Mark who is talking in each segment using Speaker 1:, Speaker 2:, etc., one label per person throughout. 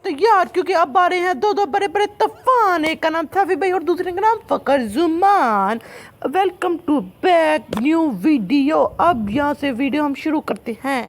Speaker 1: तैयार, क्योंकि अब आ रहे हैं दो दो बड़े बड़े तूफान। एक का नाम थाफी भाई और दूसरे का नाम Fakhar Zaman. Welcome to back new video. अब यहाँ से वीडियो हम शुरू करते हैं।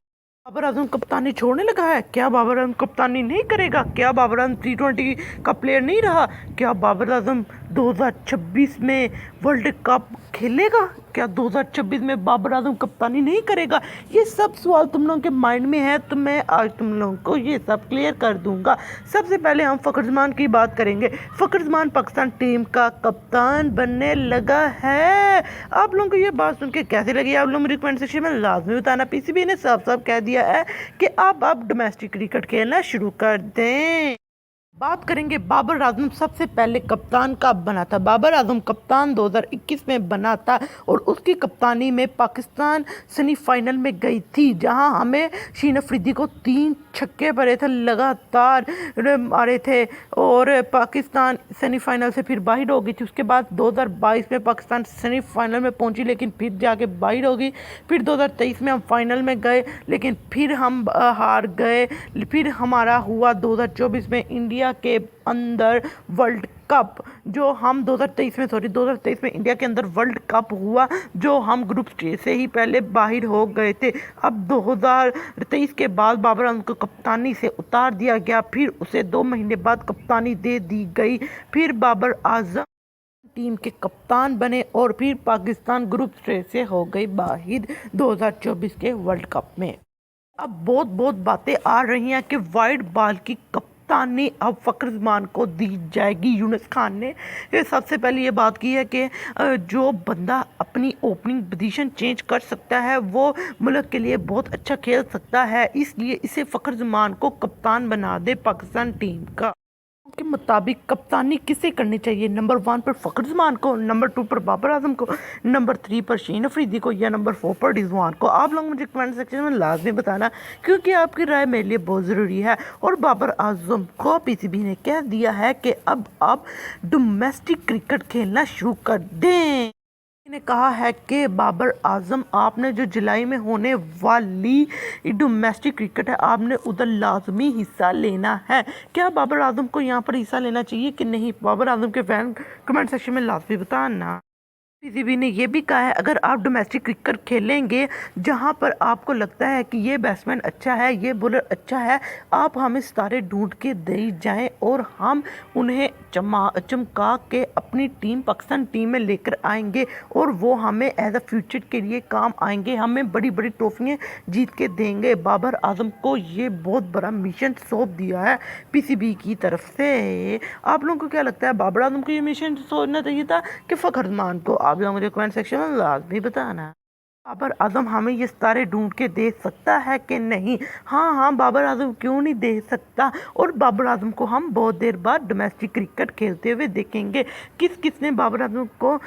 Speaker 1: बाबर आजम कप्तानी छोड़ने लगा है? क्या बाबर आजम कप्तानी नहीं करेगा? क्या बाबर आजम T20 का प्लेयर नहीं रहा? क्या बाबर आजम 2026 में वर्ल्ड कप खेलेगा? क्या 2026 में बाबर आजम कप्तानी नहीं करेगा? ये सब सवाल तुम लोगों के माइंड में है, तो मैं आज तुम लोगों को ये सब क्लियर कर दूंगा। सबसे पहले हम फकर जमान की बात करेंगे। फकर जमान पाकिस्तान टीम का कप्तान बनने लगा है। आप लोगों को ये बात सुन के कैसी लगी? आप लोग मेरे कमेंट सेक्शन में लाजमी बताना। पीसीबी ने साफ साफ कह दिया है कि अब डोमेस्टिक क्रिकेट खेलना शुरू कर दें। बात करेंगे बाबर आजम सबसे पहले कप्तान कब बना था। बाबर आजम कप्तान 2021 में बना था और उसकी कप्तानी में पाकिस्तान सेमीफाइनल में गई थी, जहां हमें शीन अफरीदी को 3 छक्के पड़े थे, लगातार मारे थे और पाकिस्तान सेमीफाइनल से फिर बाहर हो गई थी। उसके बाद 2022 में पाकिस्तान सेमीफाइनल में पहुंची, लेकिन फिर जाके बाहर हो गई। फिर 2023 में हम फाइनल में गए, लेकिन फिर हम हार गए। फिर हमारा हुआ 2024 में इंडिया के अंदर वर्ल्ड कप, जो हम 2023 में इंडिया के अंदर वर्ल्ड कप हुआ, जो हम ग्रुप स्टेज से ही पहले बाहर हो गए थे। अब 2023 के बाद बाबर आजम को कप्तानी से उतार दिया गया, फिर उसे 2 महीने बाद कप्तानी दे दी गई। फिर बाबर आजम टीम के कप्तान बने और फिर पाकिस्तान ग्रुप स्टेज से हो गई बाहर 2024 के वर्ल्ड कप में। अब बहुत बातें आ रही हैं कि वाइट बॉल की कप्तानी अब फकर जमान को दी जाएगी। यूनुस खान ने सबसे पहले ये बात की है कि जो बंदा अपनी ओपनिंग पोजीशन चेंज कर सकता है वो मुल्क के लिए बहुत अच्छा खेल सकता है, इसलिए इसे फकर जमान को कप्तान बना दे पाकिस्तान टीम का। के मुताबिक कप्तानी किसे करनी चाहिए? नंबर 1 पर फकर जमान को, नंबर 2 पर बाबर आजम को, नंबर 3 पर शीन अफरीदी को, या नंबर 4 पर रिजवान को? आप लोग मुझे कमेंट सेक्शन में लाजमी बताना, क्योंकि आपकी राय मेरे लिए बहुत ज़रूरी है। और बाबर आजम को पीसीबी ने कह दिया है कि अब आप डोमेस्टिक क्रिकेट खेलना शुरू कर दें। ने कहा है कि बाबर आजम, आपने जो जुलाई में होने वाली डोमेस्टिक क्रिकेट है, आपने उधर लाजमी हिस्सा लेना है। क्या बाबर आजम को यहाँ पर हिस्सा लेना चाहिए कि नहीं? बाबर आजम के फैन कमेंट सेक्शन में लाजमी बताना। पीसीबी ने यह भी कहा है, अगर आप डोमेस्टिक क्रिकेट खेलेंगे जहां पर आपको लगता है कि ये बैट्समैन अच्छा है, ये बॉलर अच्छा है, आप हमें सितारे ढूंढ के दे जाएं और हम उन्हें चमका के अपनी टीम पाकिस्तान टीम में लेकर आएंगे और वो हमें एज अ फ्यूचर के लिए काम आएंगे, हमें बड़ी बड़ी ट्रॉफियाँ जीत के देंगे। बाबर आजम को ये बहुत बड़ा मिशन सौंप दिया है पीसीबी की तरफ से। आप लोगों को क्या लगता है, बाबर आजम को ये मिशन सौंपना चाहिए था कि फकर जमान को? आप लोग मुझे कमेंट सेक्शन में लाजमी बताना। बाबर आजम हमें ये सितारे ढूंढ के दे सकता है कि नहीं? हाँ, बाबर आजम क्यों नहीं दे सकता। और बाबर आजम को हम बहुत देर बाद डोमेस्टिक क्रिकेट खेलते हुए देखेंगे। किसने बाबर आजम को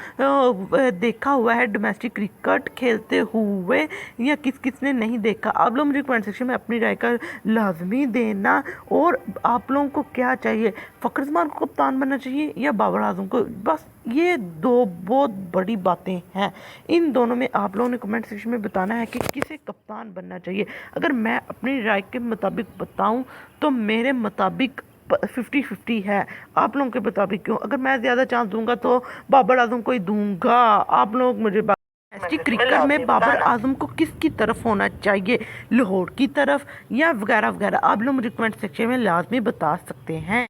Speaker 1: देखा हुआ है डोमेस्टिक क्रिकेट खेलते हुए, या किसने नहीं देखा? आप लोग मुझे कमेंट सेक्शन में अपनी राय का लाजमी देना। और आप लोगों को क्या चाहिए, फकर जमान को कप्तान बनना चाहिए या बाबर आजम को? बस ये 2 बहुत बड़ी बातें हैं। इन दोनों में आप लोगों ने कमेंट सेक्शन में बताना है कि किसे कप्तान बनना चाहिए। अगर मैं अपनी राय के मुताबिक बताऊं तो मेरे मुताबिक 50-50 है। आप लोगों के मुताबिक क्यों? अगर मैं ज़्यादा चांस दूंगा तो बाबर आजम को ही दूंगा। आप लोग मुझे डोमेस्टिक क्रिकेट में बाबर आजम को किसकी तरफ होना चाहिए, लाहौर की तरफ या वगैरह वगैरह? आप लोग मुझे कमेंट सेक्शन में लाजमी बता सकते हैं।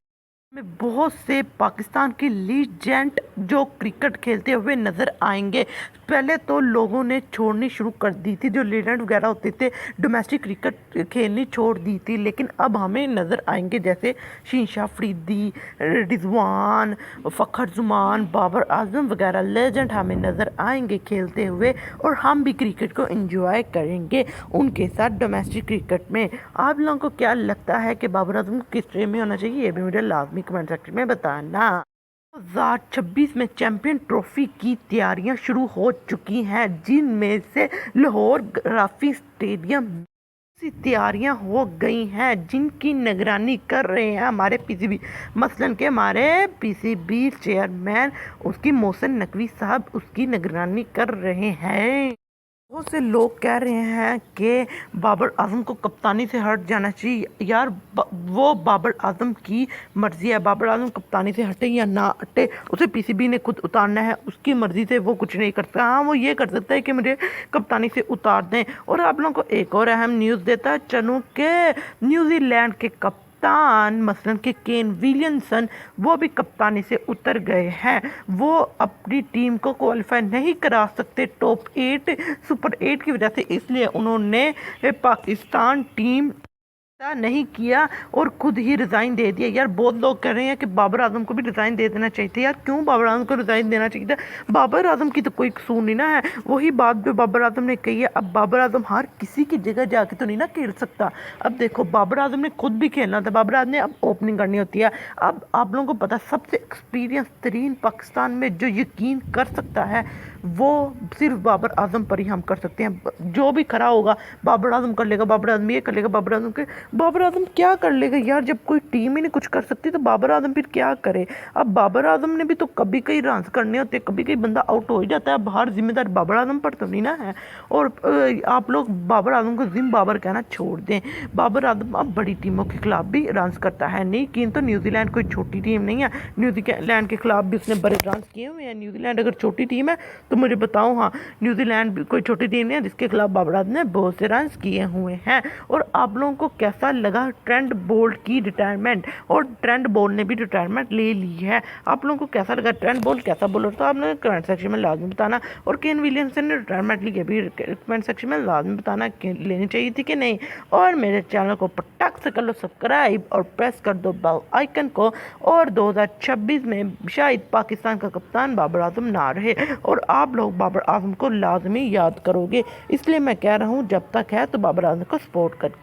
Speaker 1: में बहुत से पाकिस्तान के लीजेंड जो क्रिकेट खेलते हुए नज़र आएंगे। पहले तो लोगों ने छोड़नी शुरू कर दी थी, जो लीजेंड वगैरह होते थे डोमेस्टिक क्रिकेट खेलनी छोड़ दी थी, लेकिन अब हमें नज़र आएंगे जैसे शीन अफरीदी, रिजवान, फखर जुमान, बाबर आजम वगैरह लेजेंड हमें नज़र आएंगे खेलते हुए, और हम भी क्रिकेट को एंजॉय करेंगे उनके साथ डोमेस्टिक क्रिकेट में। आप लोगों को क्या लगता है कि बाबर आजम किस टीम में होना चाहिए? ये भी मुझे लाजमी कमेंट सेक्शन में बताना। 2026 में चैंपियन ट्रॉफी की तैयारियां शुरू हो चुकी हैं, जिनमें से लाहौर ग्राफी स्टेडियम से तैयारियां हो गई हैं, जिनकी निगरानी कर रहे हैं हमारे पीसीबी, मसलन के हमारे पीसीबी चेयरमैन उसकी मोहसिन नकवी साहब उसकी निगरानी कर रहे हैं। بہت سے لوگ کہہ رہے ہیں کہ بابر اعظم کو کپتانی سے ہٹ جانا چاہیے. یار وہ بابر اعظم کی مرضی ہے. بابر اعظم کپتانی سے ہٹے یا نہ ہٹے اسے پی سی بی نے خود اتارنا ہے. اس کی مرضی سے وہ کچھ نہیں کر سکتا. ہاں وہ یہ کر سکتا ہے کہ مجھے کپتانی سے اتار دیں. اور آپ لوگوں کو ایک اور اہم نیوز دیتا چلوں کہ نیوزی لینڈ کے کپتان مثلاً کہ کین ولیمسن وہ بھی کپتانی سے اتر گئے ہیں. وہ اپنی ٹیم کو کوالیفائی نہیں کرا سکتے ٹاپ 8 سپر 8 کی وجہ سے. اس لیے انہوں نے پاکستان ٹیم نہیں کیا اور خود ہی ریزائن دے دیا. یار بہت لوگ کہہ رہے ہیں کہ بابر اعظم کو بھی ریزائن دے دینا چاہیے تھا. یار کیوں بابر اعظم کو ریزائن دینا چاہیے تھا؟ بابر اعظم کی تو کوئی قصور نہیں نا ہے. وہی بات جو بابر اعظم نے کہی ہے. اب بابر اعظم ہر کسی کی جگہ جا کے تو نہیں نا کھیل سکتا. اب دیکھو بابر اعظم نے خود بھی کھیلنا تھا. بابر اعظم نے اب اوپننگ کرنی ہوتی ہے. اب آپ لوگوں کو پتا سب سے ایکسپیرینس ترین پاکستان میں جو یقین کر سکتا ہے وہ صرف بابر اعظم پر ہی ہم کر سکتے ہیں. جو بھی کھڑا ہوگا بابر اعظم کر لے گا. بابر اعظم یہ کر لے گا. بابر اعظم کیا کر لے گا یار؟ جب کوئی ٹیم ہی نہیں کچھ کر سکتی تو بابر اعظم پھر کیا کرے؟ اب بابر اعظم نے بھی تو کبھی کئی رنز کرنے ہوتے, کبھی کئی بندہ آؤٹ ہو ہی جاتا ہے. اب ہر ذمہ دار بابر اعظم پر تو نہیں نا ہے. اور آپ لوگ بابر اعظم کو ذم بابر کہنا چھوڑ دیں. بابر اعظم اب بڑی ٹیموں کے خلاف بھی رنز کرتا ہے. نہیں کین تو نیوزی لینڈ کوئی چھوٹی ٹیم نہیں ہے. نیوزی لینڈ کے خلاف بھی اس نے بڑے رنز کیے ہوئے ہیں. نیوزی لینڈ اگر چھوٹی ٹیم ہے تو مجھے بتاؤ, ہاں نیوزی لینڈ کوئی چھوٹی ٹیم نہیں ہے جس کے خلاف بابر اعظم نے بہت سے رنز کیے ہوئے ہیں. اور آپ لوگوں کو کیسا لگا ٹرینٹ بولٹ کی ریٹائرمنٹ؟ اور ٹرینٹ بولٹ نے بھی ریٹائرمنٹ لے لی ہے. آپ لوگوں کو کیسا لگا؟ ٹرینٹ بولٹ کیسا بولر تھا آپ نے کمنٹ سیکشن میں لازمی بتانا. اور کین ولیمسن نے ریٹائرمنٹ لی ہے بھی کمنٹ سیکشن میں لازمی بتانا کہ لینی چاہیے تھی کہ نہیں. اور میرے چینل کو پٹاک سے کر لو سبسکرائب اور پریس کر دو بیل آئیکن کو. اور 2026 میں شاید پاکستان کا کپتان بابر اعظم نہ رہے اور آپ لوگ بابر اعظم کو لازمی یاد کرو گے. اس لیے میں کہہ رہا ہوں جب تک ہے تو بابر اعظم کو سپورٹ کر کے